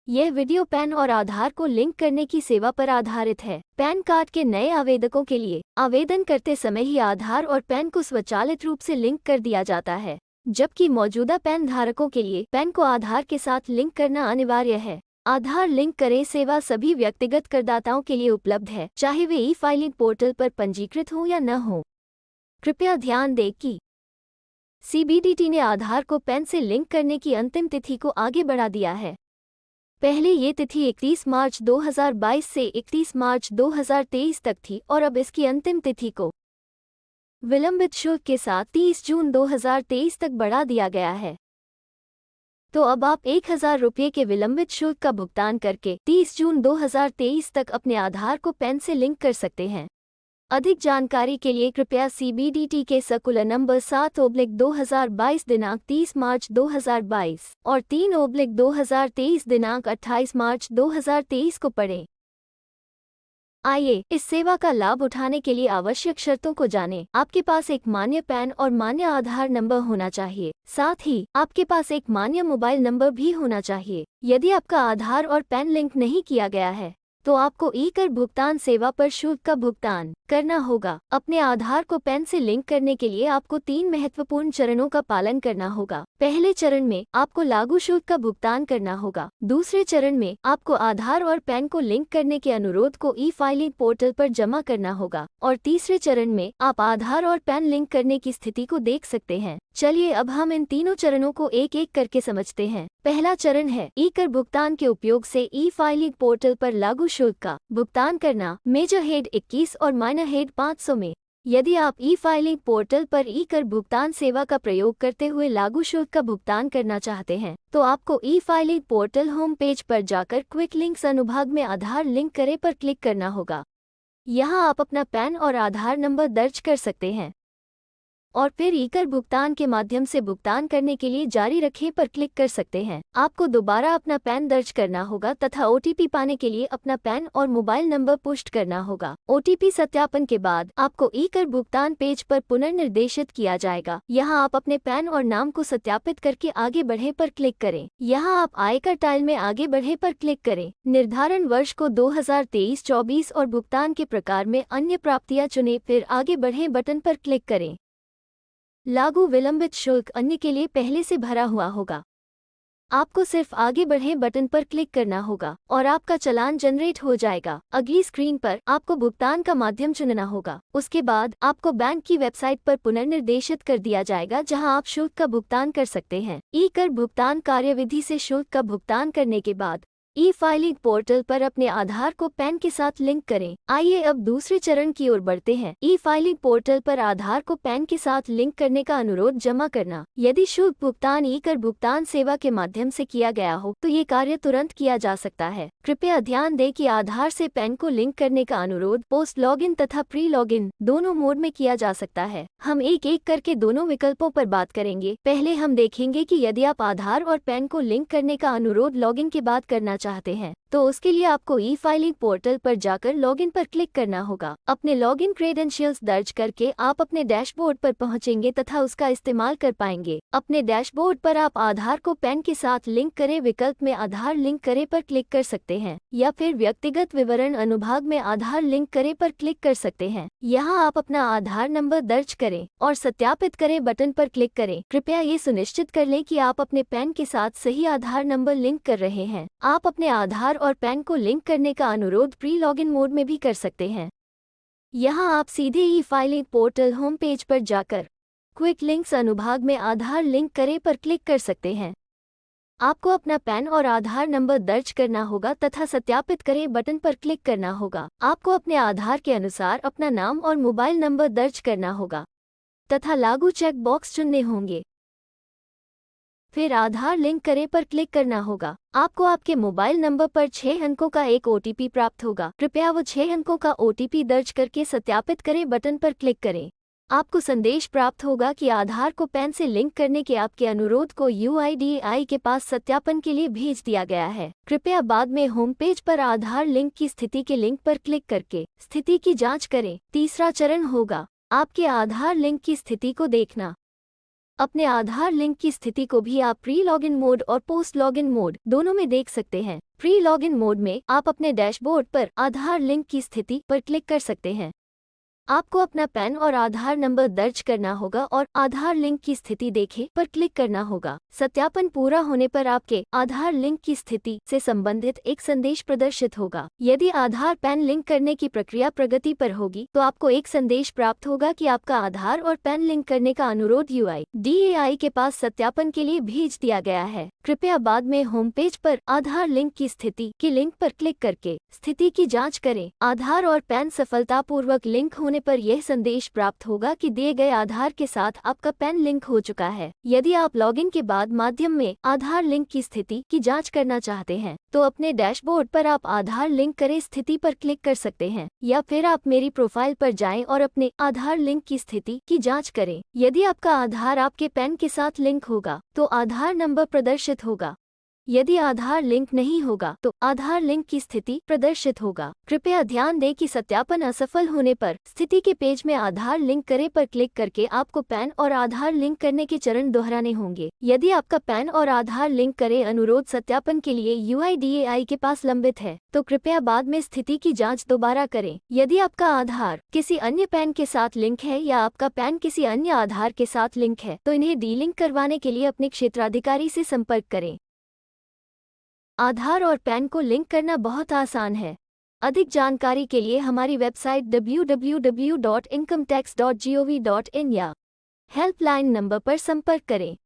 यह video pan और आधार को लिंक करने की सेवा पर आधारित है। पैन कार्ड के नए आवेदकों के लिए आवेदन करते समय ही आधार और पैन को स्वचालित रूप से लिंक कर दिया जाता है, जबकि मौजूदा पैन धारकों के लिए पैन को आधार के साथ लिंक करना अनिवार्य है। आधार लिंक करें सेवा सभी व्यक्तिगत करदाताओं के लिए उपलब्ध है, चाहे वे ई फाइलिंग पोर्टल पर पंजीकृत हों या न हो। कृपया ध्यान दें कि सीबीडीटी ने आधार को पैन से लिंक करने की अंतिम तिथि को आगे बढ़ा दिया है। पहले ये तिथि 31 मार्च 2022 से 31 मार्च 2023 तक थी और अब इसकी अंतिम तिथि को विलंबित शुल्क के साथ 30 जून 2023 तक बढ़ा दिया गया है। तो अब आप 1000 रुपये के विलंबित शुल्क का भुगतान करके 30 जून 2023 तक अपने आधार को पैन से लिंक कर सकते हैं। अधिक जानकारी के लिए कृपया सीबीडीटी के सर्कुलर नंबर 7/2022 दिनांक 30 मार्च 2022 और 3/2023 दिनांक 28 मार्च 2023 को पढ़ें। आइए इस सेवा का लाभ उठाने के लिए आवश्यक शर्तों को जानें। आपके पास एक मान्य पैन और मान्य आधार नंबर होना चाहिए। साथ ही आपके पास एक मान्य मोबाइल नंबर भी होना चाहिए। यदि आपका आधार और पैन लिंक नहीं किया गया है तो आपको ई-कर भुगतान सेवा पर शुल्क का भुगतान करना होगा। अपने आधार को पैन से लिंक करने के लिए आपको 3 महत्वपूर्ण चरणों का पालन करना होगा। पहले चरण में आपको लागू शुल्क का भुगतान करना होगा। दूसरे चरण में आपको आधार और पैन को लिंक करने के अनुरोध को ई फाइलिंग पोर्टल पर जमा करना होगा और तीसरे चरण में आप आधार और पैन लिंक करने की स्थिति को देख सकते हैं। चलिए अब हम इन तीनों चरणों को एक एक करके समझते हैं। पहला चरण है ई-कर भुगतान के उपयोग से ई फाइलिंग पोर्टल पर लागू शुल्क का भुगतान करना। मेजर हेड 21 और माइनर हेड 500 में यदि आप ई फाइलिंग पोर्टल पर ई-कर भुगतान सेवा का प्रयोग करते हुए लागू शुल्क का भुगतान करना चाहते हैं तो आपको ई फाइलिंग पोर्टल होम पेज पर जाकर क्विक लिंक्स अनुभाग में आधार लिंक करें पर क्लिक करना होगा। यहाँ आप अपना पैन और आधार नंबर दर्ज कर सकते हैं और फिर ई-कर भुगतान के माध्यम से भुगतान करने के लिए जारी रखें पर क्लिक कर सकते हैं। आपको दोबारा अपना पैन दर्ज करना होगा तथा ओटीपी पाने के लिए अपना पैन और मोबाइल नंबर पुष्ट करना होगा। ओटीपी सत्यापन के बाद आपको ई-कर भुगतान पेज पर पुनर्निर्देशित किया जाएगा। यहाँ आप अपने पैन और नाम को सत्यापित करके आगे बढ़े पर क्लिक करें। यहाँ आप आयकर टाइल में आगे बढ़े पर क्लिक करें। निर्धारण वर्ष को 2023-24 और भुगतान के प्रकार में अन्य प्राप्तियां चुनें, फिर आगे बढ़े बटन पर क्लिक करें। लागू विलंबित शुल्क अन्य के लिए पहले से भरा हुआ होगा। आपको सिर्फ आगे बढ़े बटन पर क्लिक करना होगा और आपका चालान जनरेट हो जाएगा। अगली स्क्रीन पर आपको भुगतान का माध्यम चुनना होगा। उसके बाद आपको बैंक की वेबसाइट पर पुनर्निर्देशित कर दिया जाएगा जहां आप शुल्क का भुगतान कर सकते हैं। ई-कर भुगतान कार्यविधि से शुल्क का भुगतान करने के बाद ई फाइलिंग पोर्टल पर अपने आधार को पैन के साथ लिंक करें। आइए अब दूसरे चरण की ओर बढ़ते हैं। ई फाइलिंग पोर्टल पर आधार को पैन के साथ लिंक करने का अनुरोध जमा करना। यदि शुल्क भुगतान ई-कर भुगतान सेवा के माध्यम से किया गया हो तो ये कार्य तुरंत किया जा सकता है। कृपया ध्यान दें कि आधार से पैन को लिंक करने का अनुरोध पोस्ट लॉगिन तथा प्री लॉगिन दोनों मोड में किया जा सकता है। हम एक एक करके दोनों विकल्पों पर बात करेंगे। पहले हम देखेंगे कि यदि आप आधार और पैन को लिंक करने का अनुरोध लॉगिन के बाद करना चाहते हैं तो उसके लिए आपको ई फाइलिंग पोर्टल पर जाकर लॉगिन पर क्लिक करना होगा। अपने लॉगिन क्रेडेंशियल्स दर्ज करके आप अपने डैशबोर्ड पर पहुंचेंगे तथा उसका इस्तेमाल कर पाएंगे। अपने डैशबोर्ड पर आप आधार को पैन के साथ लिंक करें विकल्प में आधार लिंक करें पर क्लिक कर सकते हैं या फिर व्यक्तिगत विवरण अनुभाग में आधार लिंक करें पर क्लिक कर सकते हैं। यहाँ आप अपना आधार नंबर दर्ज करें और सत्यापित करें बटन पर क्लिक करें। कृपया ये सुनिश्चित कर लें कि आप अपने पैन के साथ सही आधार नंबर लिंक कर रहे हैं। आप अपने आधार और पैन को लिंक करने का अनुरोध प्री लॉगिन मोड में भी कर सकते हैं। यहाँ आप सीधे ई फाइलिंग पोर्टल होम पेज पर जाकर क्विक लिंक्स अनुभाग में आधार लिंक करें पर क्लिक कर सकते हैं। आपको अपना पैन और आधार नंबर दर्ज करना होगा तथा सत्यापित करें बटन पर क्लिक करना होगा। आपको अपने आधार के अनुसार अपना नाम और मोबाइल नंबर दर्ज करना होगा तथा लागू चेक बॉक्स चुनने होंगे। फिर आधार लिंक करें पर क्लिक करना होगा। आपको आपके मोबाइल नंबर पर 6 अंकों का एक ओटीपी प्राप्त होगा। कृपया वो 6 अंकों का ओटीपी दर्ज करके सत्यापित करें बटन पर क्लिक करें। आपको संदेश प्राप्त होगा कि आधार को पैन से लिंक करने के आपके अनुरोध को यूआईडीएआई के पास सत्यापन के लिए भेज दिया गया है। कृपया बाद में होम पेज पर आधार लिंक की स्थिति के लिंक पर क्लिक करके स्थिति की जाँच करें। तीसरा चरण होगा आपके आधार लिंक की स्थिति को देखना। अपने आधार लिंक की स्थिति को भी आप प्री लॉगिन मोड और पोस्ट लॉगिन मोड दोनों में देख सकते हैं। प्री लॉगिन मोड में आप अपने डैशबोर्ड पर आधार लिंक की स्थिति पर क्लिक कर सकते हैं। आपको अपना पैन और आधार नंबर दर्ज करना होगा और आधार लिंक की स्थिति देखें पर क्लिक करना होगा। सत्यापन पूरा होने पर आपके आधार लिंक की स्थिति से संबंधित एक संदेश प्रदर्शित होगा। यदि आधार पैन लिंक करने की प्रक्रिया प्रगति पर होगी तो आपको एक संदेश प्राप्त होगा कि आपका आधार और पैन लिंक करने का अनुरोध UIDAI के पास सत्यापन के लिए भेज दिया गया है। कृपया बाद में होम पेज पर आधार लिंक की स्थिति के लिंक पर क्लिक करके स्थिति की जाँच करें। आधार और पैन सफलतापूर्वक लिंक होने पर यह संदेश प्राप्त होगा कि दिए गए आधार के साथ आपका पैन लिंक हो चुका है। यदि आप लॉगिन के बाद माध्यम में आधार लिंक की स्थिति की जांच करना चाहते हैं तो अपने डैशबोर्ड पर आप आधार लिंक करे स्थिति पर क्लिक कर सकते हैं, या फिर आप मेरी प्रोफाइल पर जाएं और अपने आधार लिंक की स्थिति की जांच करें। यदि आपका आधार आपके पैन के साथ लिंक होगा तो आधार नंबर प्रदर्शित होगा। यदि आधार लिंक नहीं होगा तो आधार लिंक की स्थिति प्रदर्शित होगा। कृपया ध्यान दें कि सत्यापन असफल होने पर स्थिति के पेज में आधार लिंक करें पर क्लिक करके आपको पैन और आधार लिंक करने के चरण दोहराने होंगे। यदि आपका पैन और आधार लिंक करे अनुरोध सत्यापन के लिए UIDAI के पास लंबित है तो कृपया बाद में स्थिति की जाँच दोबारा करें। यदि आपका आधार किसी अन्य पैन के साथ लिंक है या आपका पैन किसी अन्य आधार के साथ लिंक है तो इन्हें डीलिंक करवाने के लिए अपने क्षेत्राधिकारी से संपर्क करें। आधार और पैन को लिंक करना बहुत आसान है। अधिक जानकारी के लिए हमारी वेबसाइट www.incometax.gov.in या हेल्पलाइन नंबर पर संपर्क करें।